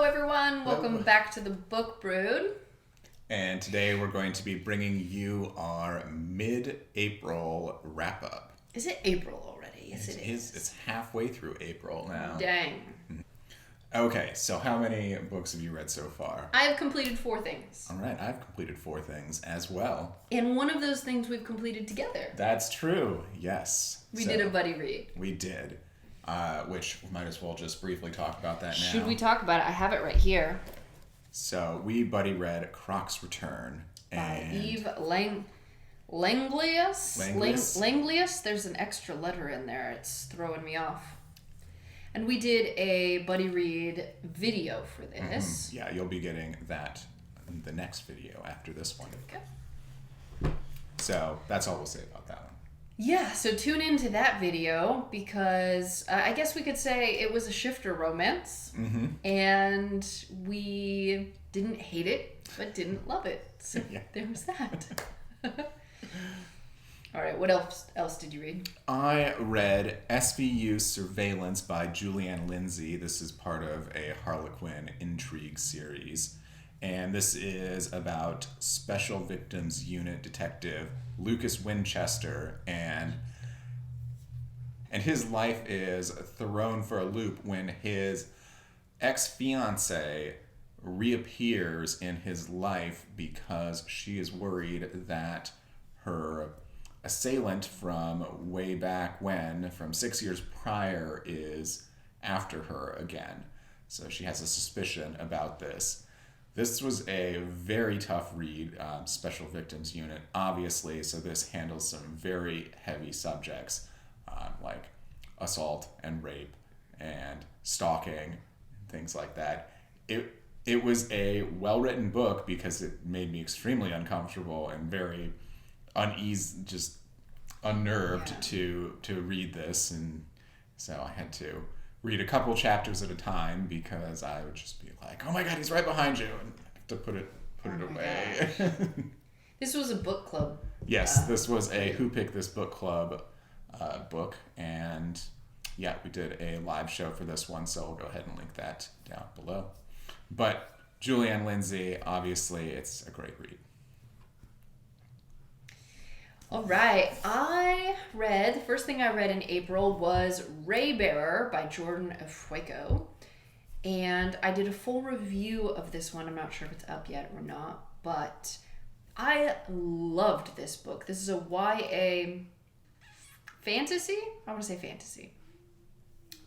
everyone. Welcome back to the Book Brood. And today we're going to be bringing you our mid-April wrap-up. Is it April already? Yes, it is. It's halfway through April now. Dang. Okay, so how many books have you read so far? I have completed 4 things. All right, I've completed 4 things as well. And one of those things we've completed together. That's true, yes. We did a buddy read. We did, which we might as well just briefly talk about that now. Should we talk about it? I have it right here. So we buddy read Croc's Return. By Eve Langlius. There's an extra letter in there. It's throwing me off. And we did a buddy read video for this. Mm-hmm. Yeah, you'll be getting that in the next video after this one. Okay. So that's all we'll say about that one. Yeah, so tune into that video because I guess we could say it was a shifter romance. Mm-hmm. And we didn't hate it, but didn't love it. So yeah. There was that. All right, what else did you read? I read Sbu Surveillance by Julianne Lindsay. This is part of a Harlequin intrigue series. And this is about Special Victims Unit Detective Lucas Winchester. And his life is thrown for a loop when his ex-fiancée reappears in his life because she is worried that her assailant from way back when, from 6 years prior, is after her again. So she has a suspicion about this. This was a very tough read, Special Victims Unit, obviously, so this handles some very heavy subjects like assault and rape and stalking and things like that. It was a well-written book because it made me extremely uncomfortable and very uneasy, just unnerved to read this, and so I had to read a couple chapters at a time because I would just be like, "Oh my God, he's right behind you," and I have to put it away. This was a book club. Yes, this was a Who Picked This Book Club book, and yeah, we did a live show for this one, so we'll go ahead and link that down below. But Julianne Lindsay, obviously, it's a great read. All right, the first thing I read in April was Raybearer by Jordan Fuego. And I did a full review of this one. I'm not sure if it's up yet or not, but I loved this book. This is a YA fantasy? I want to say fantasy.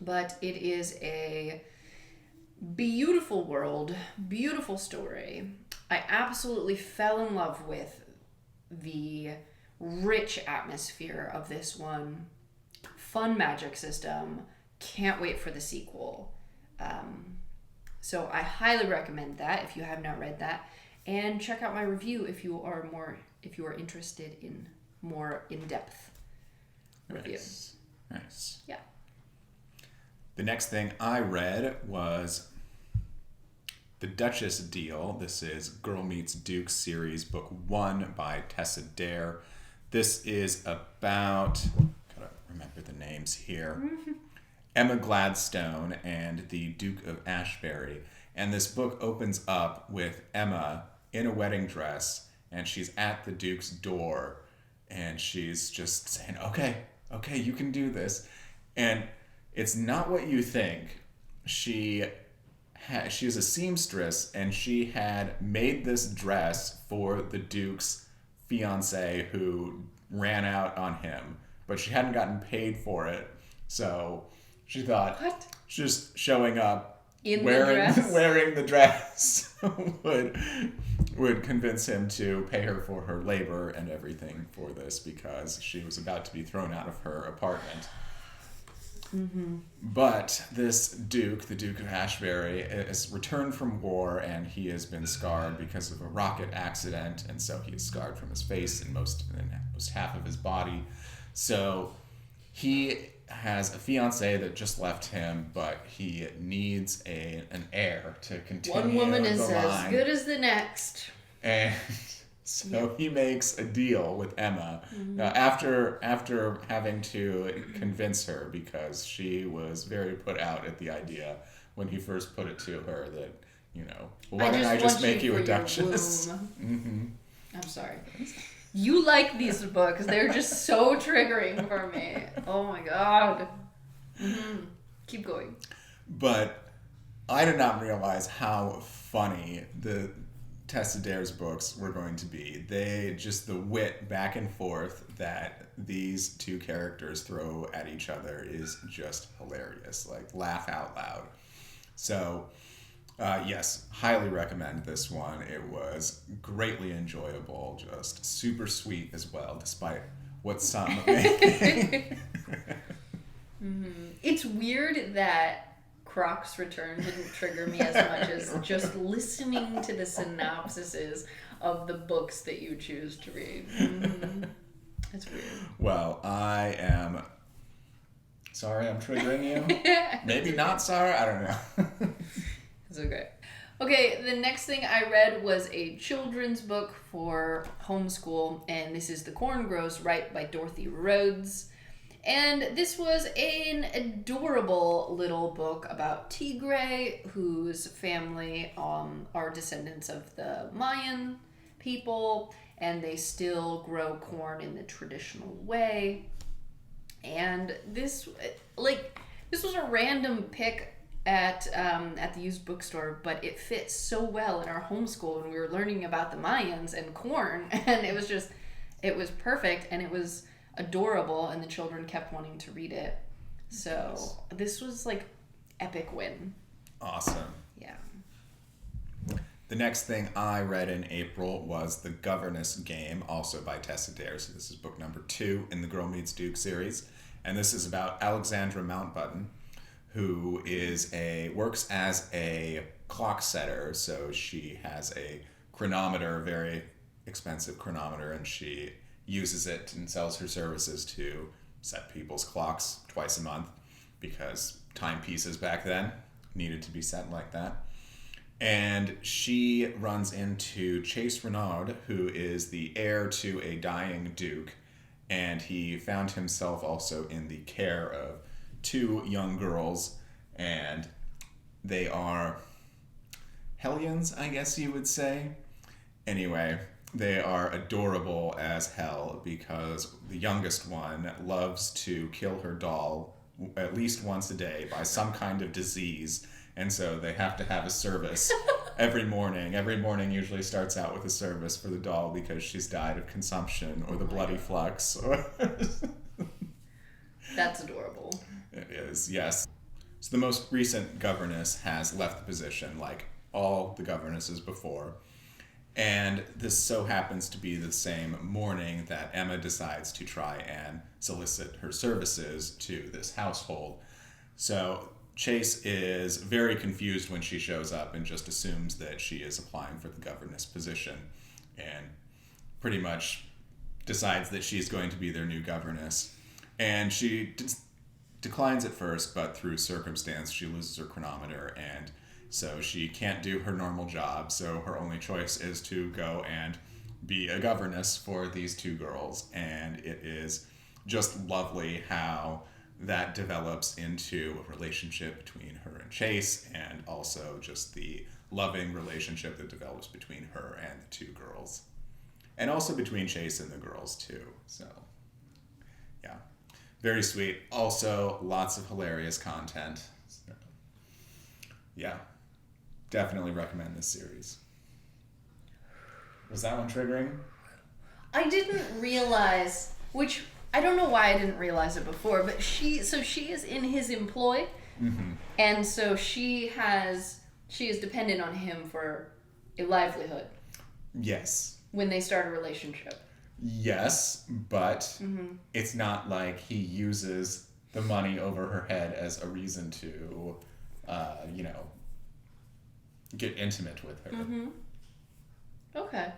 But it is a beautiful world, beautiful story. I absolutely fell in love with the rich atmosphere of this one. Fun magic system. Can't wait for the sequel. So I highly recommend that if you have not read that, and check out my review if you are interested in more in-depth review. Nice. Yeah. The next thing I read was The Duchess Deal. This is Girl Meets Duke series, book 1 by Tessa Dare. This is about, gotta remember the names here, Emma Gladstone and the Duke of Ashbury. And this book opens up with Emma in a wedding dress, and she's at the Duke's door, and she's just saying, okay, you can do this. And it's not what you think. She is a seamstress, and she had made this dress for the Duke's fiance who ran out on him, but she hadn't gotten paid for it. So she thought just showing up wearing the dress would convince him to pay her for her labor and everything for this, because she was about to be thrown out of her apartment. Mm-hmm. But this Duke, the Duke of Ashbury, is returned from war, and he has been scarred because of a rocket accident, and so he is scarred from his face and most half of his body. So he has a fiancée that just left him, but he needs an heir to continue. One woman is line. As good as the next. And so he makes a deal with Emma after having to convince her, because she was very put out at the idea when he first put it to her that why didn't I just make you a for your duchess? womb. I'm sorry. You like these books. They're just so triggering for me. Oh my god. Keep going. But I did not realize how funny the Tessa Dare's books were going to be. The wit back and forth that these two characters throw at each other is just hilarious. Like, laugh out loud. So, yes, highly recommend this one. It was greatly enjoyable, just super sweet as well, despite what some may. It's weird that Croc's Return didn't trigger me as much as just listening to the synopsises of the books that you choose to read. That's weird. Well, I am sorry I'm triggering you. Maybe not sorry, I don't know. It's okay. Okay, the next thing I read was a children's book for homeschool, and this is The Corn Grows Right by Dorothy Rhodes. And this was an adorable little book about Tigray, whose family are descendants of the Mayan people, and they still grow corn in the traditional way. And this was a random pick at the used bookstore, but it fits so well in our homeschool when we were learning about the Mayans and corn, and it was perfect, and it was adorable, and the children kept wanting to read it. So this was like epic win. Awesome. Yeah. The next thing I read in April was The Governess Game, also by Tessa Dare. So this is book number 2 in the Girl Meets Duke series. And this is about Alexandra Mountbatten, who works as a clock setter. So she has a chronometer, a very expensive chronometer, and she uses it and sells her services to set people's clocks twice a month because timepieces back then needed to be set like that. And she runs into Chase Renaud, who is the heir to a dying duke, and he found himself also in the care of 2 young girls, and they are hellions, I guess you would say. Anyway, they are adorable as hell because the youngest one loves to kill her doll at least once a day by some kind of disease, and so they have to have a service every morning. Every morning usually starts out with a service for the doll because she's died of consumption or the bloody flux. That's adorable. It is, yes. So the most recent governess has left the position, like all the governesses before. And this so happens to be the same morning that Emma decides to try and solicit her services to this household. So Chase is very confused when she shows up and just assumes that she is applying for the governess position and pretty much decides that she's going to be their new governess. And she declines at first, but through circumstance, she loses her chronometer, and so she can't do her normal job. So her only choice is to go and be a governess for these 2 girls. And it is just lovely how that develops into a relationship between her and Chase, and also just the loving relationship that develops between her and the 2 girls. And also between Chase and the girls, too. So, yeah. Very sweet. Also, lots of hilarious content. So, yeah. Definitely recommend this series. Was that one triggering? I didn't realize, which I don't know why I didn't realize it before, but she is in his employ, and so she is dependent on him for a livelihood. Yes. When they start a relationship. Yes, but it's not like he uses the money over her head as a reason to, get intimate with her. Okay.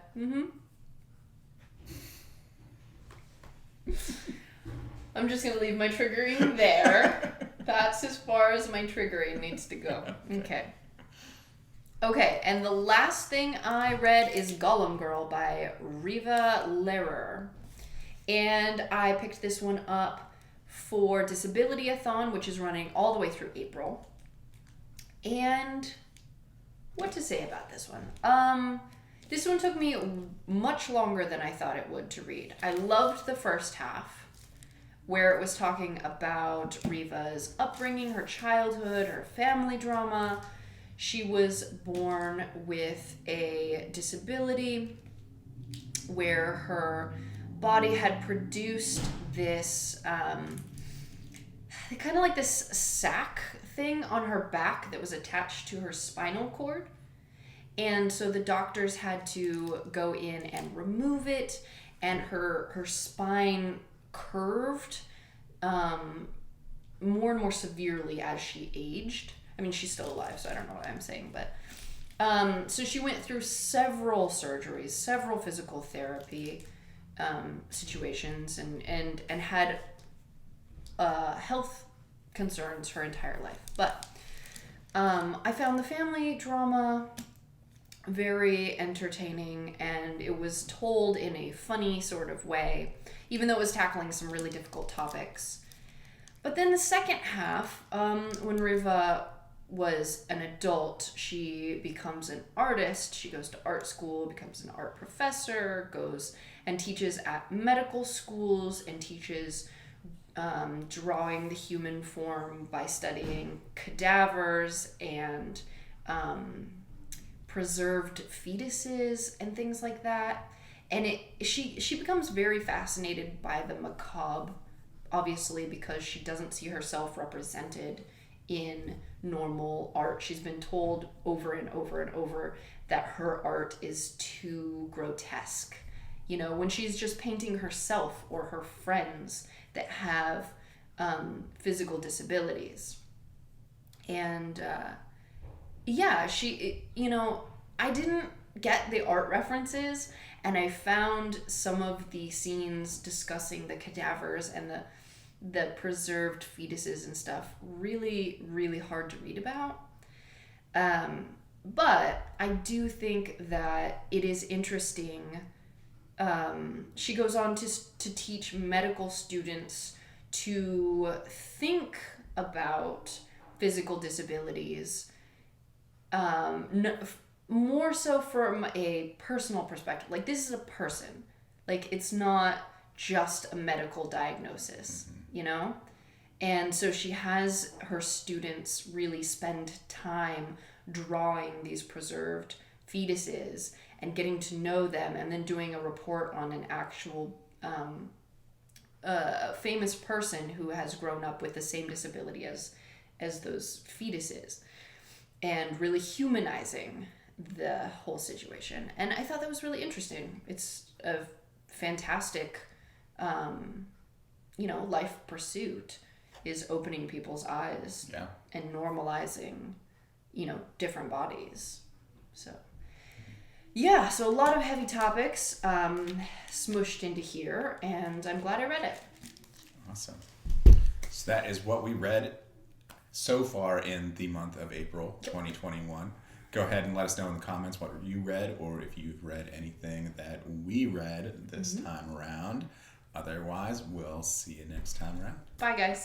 I'm just going to leave my triggering there. That's as far as my triggering needs to go. Okay, and the last thing I read is Gollum Girl by Riva Lehrer. And I picked this one up for Disability-a-thon, which is running all the way through April. And what to say about this one. This one took me much longer than I thought it would to read. I loved the first half, where it was talking about Riva's upbringing, her childhood, her family drama. She was born with a disability where her body had produced this kind of like this sac thing on her back that was attached to her spinal cord. And so the doctors had to go in and remove it, and her spine curved more and more severely as she aged. I mean, she's still alive, so I don't know what I'm saying, but so she went through several surgeries, several physical therapy situations, and had health concerns her entire life. But I found the family drama very entertaining, and it was told in a funny sort of way, even though it was tackling some really difficult topics. But then the second half, when Riva was an adult, she becomes an artist. She goes to art school, becomes an art professor, goes and teaches at medical schools, and teaches drawing the human form by studying cadavers and preserved fetuses and things like that. And she becomes very fascinated by the macabre, obviously, because she doesn't see herself represented in normal art. She's been told over and over and over that her art is too grotesque. You know, when she's just painting herself or her friends that have physical disabilities. And I didn't get the art references, and I found some of the scenes discussing the cadavers and the preserved fetuses and stuff really, really hard to read about. But I do think that it is interesting. She goes on to teach medical students to think about physical disabilities, more so from a personal perspective. Like, this is a person. Like, it's not just a medical diagnosis, you know? And so she has her students really spend time drawing these preserved fetuses and getting to know them, and then doing a report on an actual famous person who has grown up with the same disability as those fetuses, and really humanizing the whole situation. And I thought that was really interesting. It's a fantastic life pursuit, is opening people's eyes. Yeah. And normalizing different bodies. So yeah, so a lot of heavy topics smushed into here, and I'm glad I read it. Awesome. So that is what we read so far in the month of April 2021. Go ahead and let us know in the comments what you read, or if you've read anything that we read this time around. Otherwise, we'll see you next time around. Bye, guys.